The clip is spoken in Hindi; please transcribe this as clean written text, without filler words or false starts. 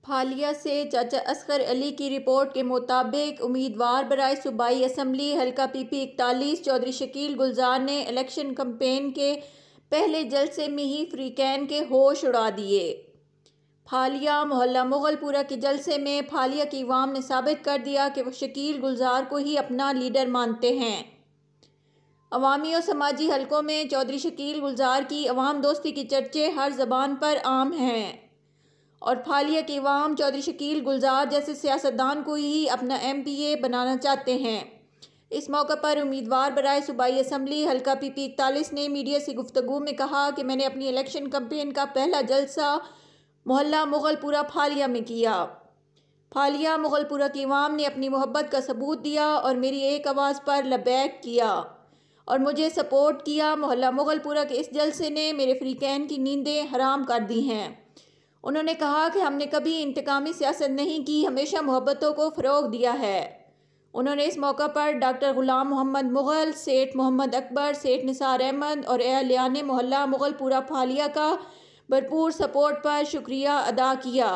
फालिया से चाचा असगर अली की रिपोर्ट के मुताबिक उम्मीदवार बराए सूबाई असम्बली हल्का PP 41 चौधरी शकील गुलजार ने इलेक्शन कैंपेन के पहले जलसे में ही फ्रीकैन के होश उड़ा दिए। फालिया मोहल्ला मुगलपुरा के जलसे में फालिया की अवाम ने साबित कर दिया कि वो शकील गुलजार को ही अपना लीडर मानते हैं। अवामी और समाजी हलकों में चौधरी शकील गुलजार की अवाम दोस्ती की चर्चे हर ज़बान पर आम हैं और फालिया की अवाम चौधरी शकील गुलजार जैसे सियासतदान को ही अपना MPA बनाना चाहते हैं। इस मौके पर उम्मीदवार बराए सूबाई असम्बली हल्का PP 41 ने मीडिया से गुफ्तगू में कहा कि मैंने अपनी इलेक्शन कैंपेन का पहला जलसा मोहल्ला मुगलपुरा फालिया में किया। फालिया मुगलपुरा की अवाम ने अपनी मोहब्बत का सबूत दिया और मेरी एक आवाज़ पर लबैक किया और मुझे सपोर्ट किया। मोहल्ला मुगलपुरा के इस जलसे ने मेरे फ्रीकैन की नींदें हराम कर दी हैं। उन्होंने कहा कि हमने कभी इंतकामी सियासत नहीं की, हमेशा मोहब्बतों को फ़रोग दिया है। उन्होंने इस मौका पर डॉक्टर ग़ुलाम मोहम्मद मुग़ल, सेठ मोहम्मद अकबर, सेठ निसार अहमद और अहलियान मोहल्ला मुगलपुरा फालिया का भरपूर सपोर्ट पर शुक्रिया अदा किया।